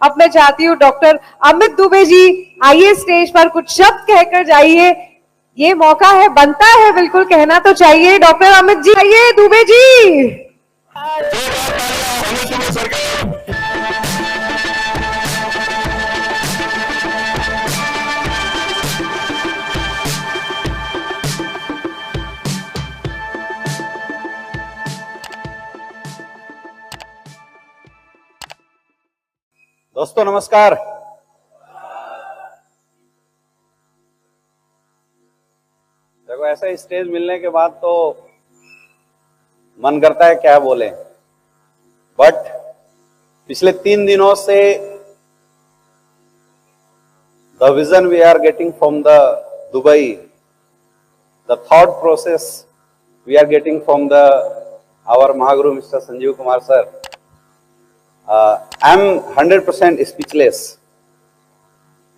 अब मैं चाहती हूँ डॉक्टर अमित दुबे जी आइए स्टेज पर, कुछ शब्द कहकर जाइए। ये मौका है, बनता है, बिल्कुल कहना तो चाहिए। डॉक्टर अमित जी आइए, दुबे जी। दोस्तों नमस्कार। देखो, ऐसा स्टेज मिलने के बाद तो मन करता है क्या बोले, बट पिछले 3 दिनों से the vision we are getting from the Dubai, the thought process we are getting from the our Mahaguru mister Sanjeev Kumar sir, I am 100% speechless.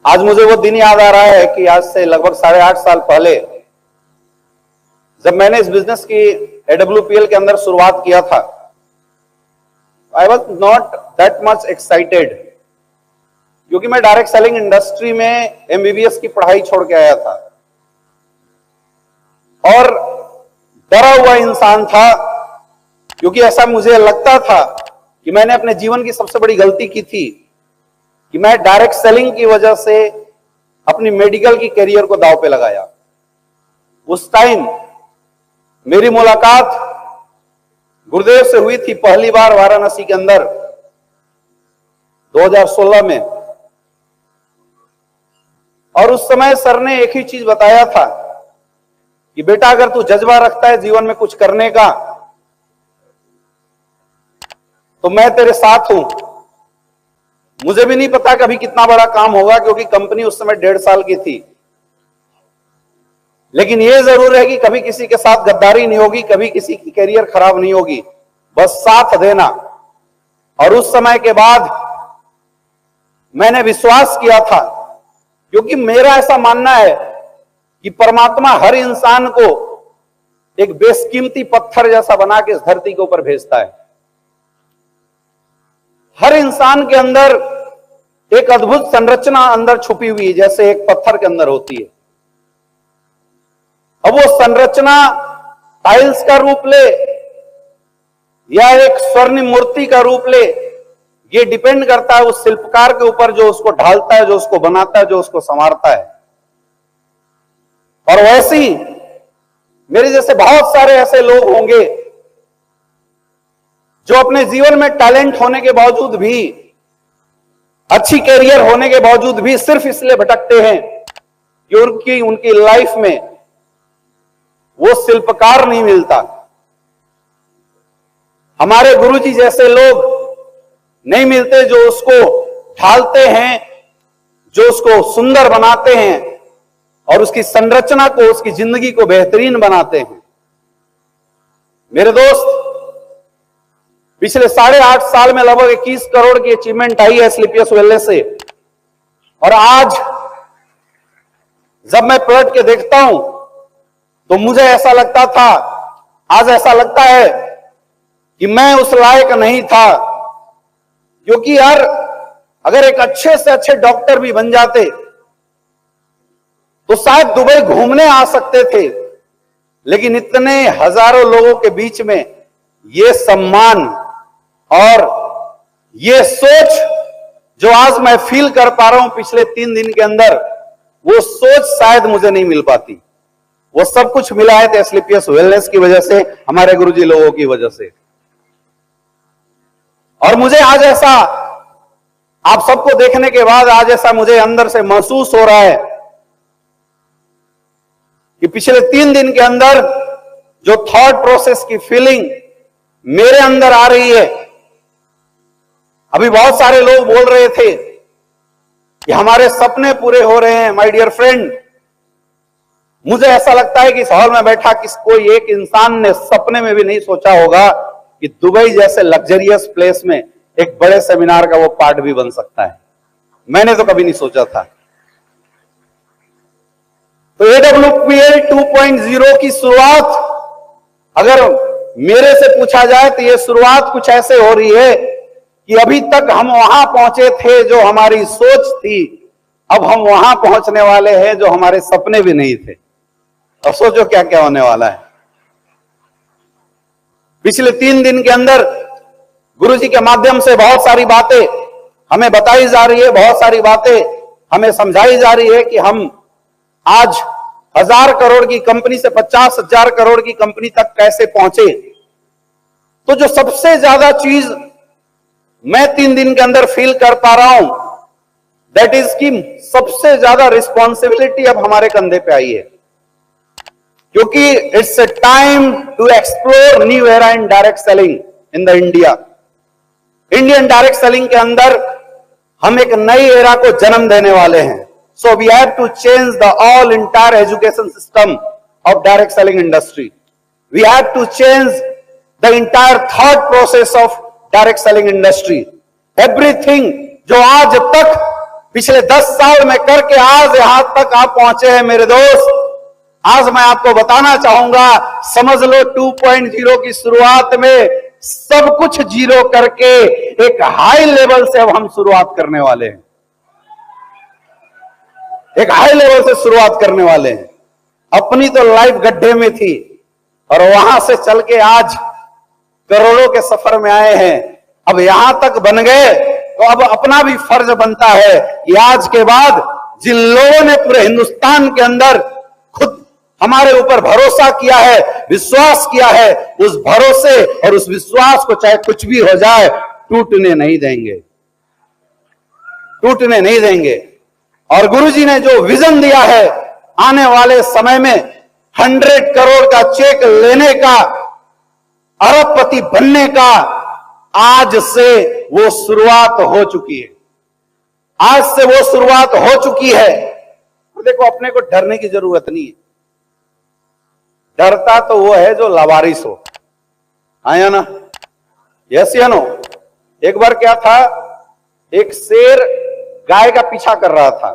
आज मुझे वो दिन याद आ रहा है कि आज से लगभग 8.5 साल पहले जब मैंने इस बिजनेस की AWPL के अंदर शुरुआत किया था, I was not that much excited, क्योंकि मैं डायरेक्ट सेलिंग इंडस्ट्री में MBBS की पढ़ाई छोड़ के आया था और डरा हुआ इंसान था, क्योंकि ऐसा मुझे लगता था कि मैंने अपने जीवन की सबसे बड़ी गलती की थी कि मैं डायरेक्ट सेलिंग की वजह से अपनी मेडिकल की करियर को दांव पे लगाया। उस टाइम मेरी मुलाकात गुरुदेव से हुई थी पहली बार वाराणसी के अंदर 2016 में, और उस समय सर ने एक ही चीज बताया था कि बेटा, अगर तू जज्बा रखता है जीवन में कुछ करने का तो मैं तेरे साथ हूं। मुझे भी नहीं पता कभी कितना बड़ा काम होगा, क्योंकि कंपनी उस समय 1.5 साल की थी, लेकिन यह जरूर है कि कभी किसी के साथ गद्दारी नहीं होगी, कभी किसी की करियर खराब नहीं होगी, बस साथ देना। और उस समय के बाद मैंने विश्वास किया था, क्योंकि मेरा ऐसा मानना है कि परमात्मा हर इंसान को एक बेशकीमती पत्थर जैसा बना के इस धरती के ऊपर भेजता है। हर इंसान के अंदर एक अद्भुत संरचना अंदर छुपी हुई है, जैसे एक पत्थर के अंदर होती है। अब वो संरचना टाइल्स का रूप ले या एक स्वर्ण मूर्ति का रूप ले, ये डिपेंड करता है उस शिल्पकार के ऊपर, जो उसको ढालता है, जो उसको बनाता है, जो उसको संवारता है। और वैसे ही मेरे जैसे बहुत सारे ऐसे लोग होंगे जो अपने जीवन में टैलेंट होने के बावजूद भी, अच्छी कैरियर होने के बावजूद भी सिर्फ इसलिए भटकते हैं क्योंकि उनकी लाइफ में वो शिल्पकार नहीं मिलता। हमारे गुरुजी जैसे लोग नहीं मिलते जो उसको ढालते हैं, जो उसको सुंदर बनाते हैं और उसकी संरचना को, उसकी जिंदगी को बेहतरीन बनाते हैं। मेरे दोस्त, पिछले 8.5 साल में लगभग 21 करोड़ की अचीवमेंट आई है स्लीपियस वेलनेस से, और आज जब मैं पलट के देखता हूं तो मुझे ऐसा लगता था, आज ऐसा लगता है कि मैं उस लायक नहीं था। क्योंकि यार, अगर एक अच्छे से अच्छे डॉक्टर भी बन जाते तो शायद दुबई घूमने आ सकते थे, लेकिन इतने हजारों लोगों के बीच में ये सम्मान और ये सोच जो आज मैं फील कर पा रहा हूं पिछले 3 दिन के अंदर, वो सोच शायद मुझे नहीं मिल पाती। वो सब कुछ मिला है स्लीपियस वेलनेस की वजह से, हमारे गुरुजी लोगों की वजह से। और मुझे आज ऐसा, आप सबको देखने के बाद आज ऐसा मुझे अंदर से महसूस हो रहा है कि पिछले 3 दिन के अंदर जो थॉट प्रोसेस की फीलिंग मेरे अंदर आ रही है, अभी बहुत सारे लोग बोल रहे थे कि हमारे सपने पूरे हो रहे हैं। माय डियर फ्रेंड, मुझे ऐसा लगता है कि इस हॉल में बैठा कोई एक इंसान ने सपने में भी नहीं सोचा होगा कि दुबई जैसे लग्जरियस प्लेस में एक बड़े सेमिनार का वो पार्ट भी बन सकता है। मैंने तो कभी नहीं सोचा था। तो AWPL 2.0 की शुरुआत अगर मेरे से पूछा जाए तो ये शुरुआत कुछ ऐसे हो रही है कि अभी तक हम वहां पहुंचे थे जो हमारी सोच थी, अब हम वहां पहुंचने वाले हैं जो हमारे सपने भी नहीं थे। और सोचो क्या क्या होने वाला है। पिछले 3 दिन के अंदर गुरुजी के माध्यम से बहुत सारी बातें हमें बताई जा रही है, बहुत सारी बातें हमें समझाई जा रही है कि हम आज 1000 करोड़ की कंपनी से 50,000 करोड़ की कंपनी तक कैसे पहुंचे। तो जो सबसे ज्यादा चीज मैं 3 दिन के अंदर फील कर पा रहा हूं, दैट इज कि सबसे ज्यादा रिस्पॉन्सिबिलिटी अब हमारे कंधे पे आई है, क्योंकि it's a time to explore new era in direct selling in the India. Indian direct selling के अंदर हम एक नई एरा को जन्म देने वाले हैं। So we have to change the all entire education system of direct selling industry. We have to change the entire thought process of direct selling industry. Everything जो आज तक पिछले 10 साल में करके आज यहां तक आप पहुंचे हैं मेरे दोस्त, आज मैं आपको बताना चाहूंगा, समझ लो 2.0 की शुरुआत में सब कुछ जीरो करके एक हाई लेवल से अब हम शुरुआत करने वाले हैं। एक हाई लेवल से शुरुआत करने वाले हैं। अपनी तो लाइफ गड्ढे में थी और वहां से चल के आज करोड़ों के सफर में आए हैं। अब यहां तक बन गए तो अब अपना भी फर्ज बनता है कि आज के बाद जिन लोगों ने पूरे हिंदुस्तान के अंदर खुद हमारे ऊपर भरोसा किया है, विश्वास किया है, उस भरोसे और उस विश्वास को चाहे कुछ भी हो जाए टूटने नहीं देंगे, टूटने नहीं देंगे। और गुरुजी ने जो विजन दिया है आने वाले समय में 100 करोड़ का चेक लेने का, अरबपति बनने का, आज से वो शुरुआत हो चुकी है। आज से वो शुरुआत हो चुकी है। तो देखो, अपने को डरने की जरूरत नहीं है। डरता तो वो है जो लावारिस हो, आया ना? यस या नो? एक बार क्या था, एक शेर गाय का पीछा कर रहा था,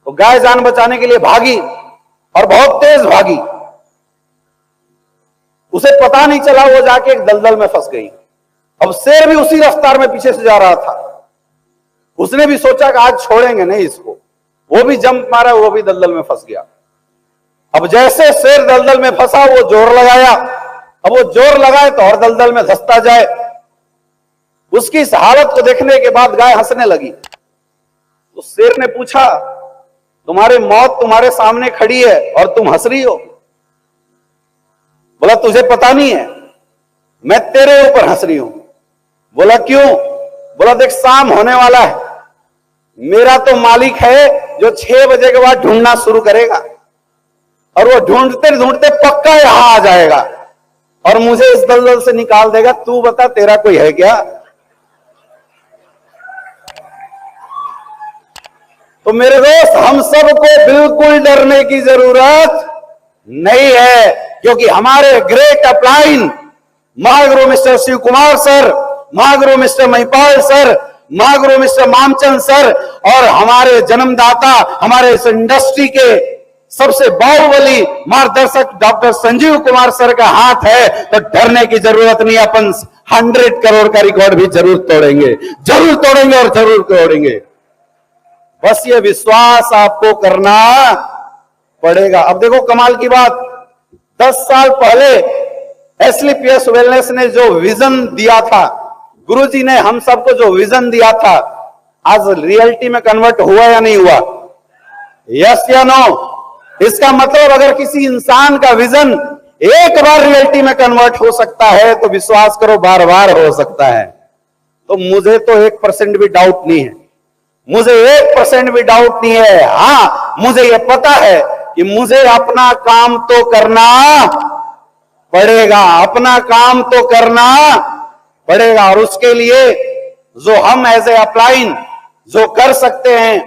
तो गाय जान बचाने के लिए भागी और बहुत तेज भागी। उसे पता नहीं चला, वो जाके एक दलदल में फंस गई। अब शेर भी उसी रफ्तार में पीछे से जा रहा था। उसने भी सोचा कि आज छोड़ेंगे नहीं इसको, वो भी जंप मारा, वो भी दलदल में फंस गया। अब जैसे शेर दलदल में फंसा, वो जोर लगाया। अब वो जोर लगाए तो और दलदल में धंसता जाए। उसकी इस हालत को देखने के बाद गाय हंसने लगी। तो शेर ने पूछा, तुम्हारी मौत तुम्हारे सामने खड़ी है और तुम हंस रही हो? बोला, तुझे पता नहीं है, मैं तेरे ऊपर हंस रही हूं। बोला, क्यों? बोला, देख, शाम होने वाला है, मेरा तो मालिक है जो 6 बजे के बाद ढूंढना शुरू करेगा और वो ढूंढते ढूंढते पक्का यहां आ जाएगा और मुझे इस दलदल से निकाल देगा। तू बता, तेरा कोई है क्या? तो मेरे दोस्त, हम सबको बिल्कुल डरने की जरूरत नहीं है, क्योंकि हमारे great upline Mahaguru mister Shiv Kumar sir, Mahaguru mister Mahipal sir, Mahaguru mister Mamchand sir और हमारे जन्मदाता, हमारे इस इंडस्ट्री के सबसे बाहुबली मार्गदर्शक डॉक्टर संजीव कुमार सर का हाथ है। तो डरने की जरूरत नहीं। अपन 100 करोड़ का रिकॉर्ड भी जरूर तोड़ेंगे, जरूर तोड़ेंगे और जरूर तोड़ेंगे। बस ये विश्वास आपको करना पड़ेगा। अब देखो कमाल की बात, 10 साल पहले एसलीपीएस वेलनेस ने जो विजन दिया था, गुरुजी ने हम सबको जो विजन दिया था, आज रियलिटी में कन्वर्ट हुआ या नहीं हुआ? यस या नो? इसका मतलब अगर किसी इंसान का विजन एक बार रियलिटी में कन्वर्ट हो सकता है तो विश्वास करो बार बार हो सकता है। तो मुझे तो 1% भी डाउट नहीं है, मुझे 1% भी डाउट नहीं है। हां, मुझे यह पता है कि मुझे अपना काम तो करना पड़ेगा, अपना काम तो करना पड़ेगा। और उसके लिए जो हम एज ए अपलाइन जो कर सकते हैं,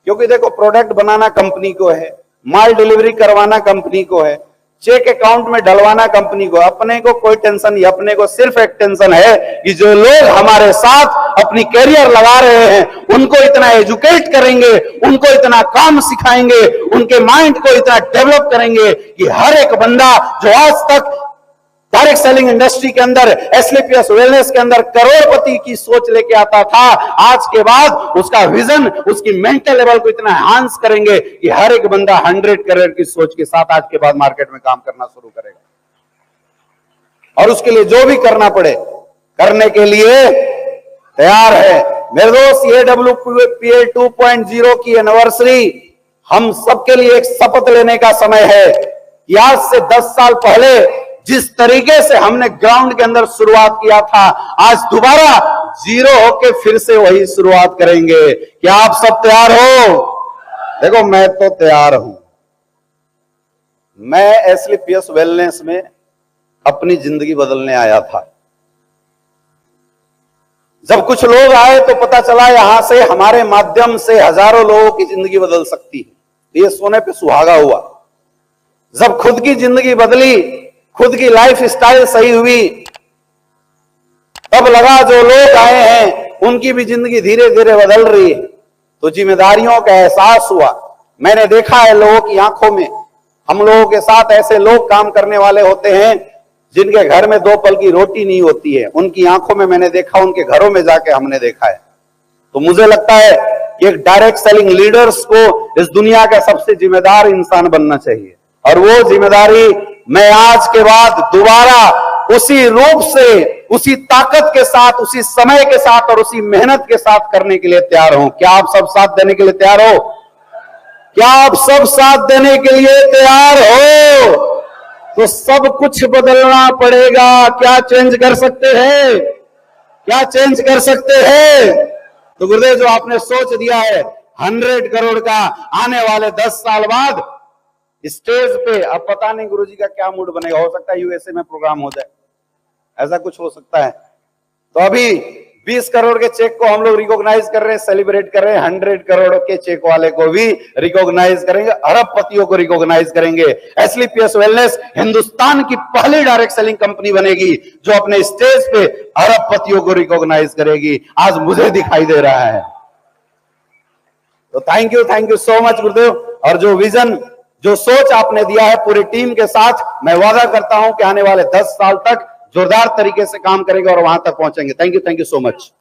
क्योंकि देखो, प्रोडक्ट बनाना कंपनी को है, माल डिलीवरी करवाना कंपनी को है, चेक अकाउंट में डलवाना कंपनी को। अपने को कोई टेंशन नहीं, अपने को सिर्फ एक टेंशन है कि जो लोग हमारे साथ अपनी कैरियर लगा रहे हैं उनको इतना एजुकेट करेंगे, उनको इतना काम सिखाएंगे, उनके माइंड को इतना डेवलप करेंगे कि हर एक बंदा जो आज तक डायरेक्ट सेलिंग इंडस्ट्री के अंदर, एसलीपीएस वेलनेस के अंदर करोड़पति की सोच लेके आता था। आज के बाद उसका विजन, उसकी मेंटल लेवल को इतना एनहांस करेंगे कि हर एक बंदा 100 करोड़ की सोच के साथ आज के बाद मार्केट में काम करना शुरू करेगा। और उसके लिए जो भी करना पड़े करने के लिए तैयार है। मेरे दोस्त, ये WPL 2.0 की एनिवर्सरी हम सबके लिए एक शपथ लेने का समय है कि आज से 10 साल पहले जिस तरीके से हमने ग्राउंड के अंदर शुरुआत किया था, आज दोबारा जीरो होके फिर से वही शुरुआत करेंगे। क्या आप सब तैयार हो? देखो, मैं तो तैयार हूं। मैं एसलीपीएस वेलनेस में अपनी जिंदगी बदलने आया था। जब कुछ लोग आए तो पता चला यहां से हमारे माध्यम से हजारों लोगों की जिंदगी बदल सकती है। ये सोने पे सुहागा हुआ। जब खुद की जिंदगी बदली, खुद की लाइफ स्टाइल सही हुई, तब लगा जो लोग आए हैं उनकी भी जिंदगी धीरे धीरे बदल रही है। तो जिम्मेदारियों का एहसास हुआ। मैंने देखा है लोगों की आंखों में, हम लोगों के साथ ऐसे लोग काम करने वाले होते हैं जिनके घर में 2 पल की रोटी नहीं होती है। उनकी आंखों में मैंने देखा, उनके घरों में जाके हमने देखा है। तो मुझे लगता है कि एक डायरेक्ट सेलिंग लीडर्स को इस दुनिया का सबसे जिम्मेदार इंसान बनना चाहिए। और वो जिम्मेदारी मैं आज के बाद दोबारा उसी रूप से, उसी ताकत के साथ, उसी समय के साथ और उसी मेहनत के साथ करने के लिए तैयार हूं। क्या आप सब साथ देने के लिए तैयार हो? क्या आप सब साथ देने के लिए तैयार हो? तो सब कुछ बदलना पड़ेगा। क्या चेंज कर सकते हैं? क्या चेंज कर सकते हैं? तो गुरुदेव, जो आपने सोच दिया है 100 करोड़ का आने वाले 10 साल बाद स्टेज पे, अब पता नहीं गुरुजी का क्या मूड बनेगा। हो सकता है यूएसए में प्रोग्राम हो जाए, ऐसा कुछ हो सकता है। तो अभी 20 करोड़ के चेक को हम लोग रिकॉग्नाइज कर रहे हैं, सेलिब्रेट कर रहे हैं। 100 करोड़ के चेक वाले को भी रिकॉग्नाइज करेंगे, अरबपतियों को रिकॉग्नाइज करेंगे। एसलीपीएस वेलनेस हिंदुस्तान की पहली डायरेक्ट सेलिंग कंपनी बनेगी जो अपने स्टेज पे अरबपतियों को रिकॉग्नाइज करेगी। आज मुझे दिखाई दे रहा है। तो थैंक यू सो मच गुरुदेव। और जो विजन, जो सोच आपने दिया है पूरी टीम के साथ, मैं वादा करता हूं कि आने वाले 10 साल तक जोरदार तरीके से काम करेंगे और वहां तक पहुंचेंगे। Thank you so much.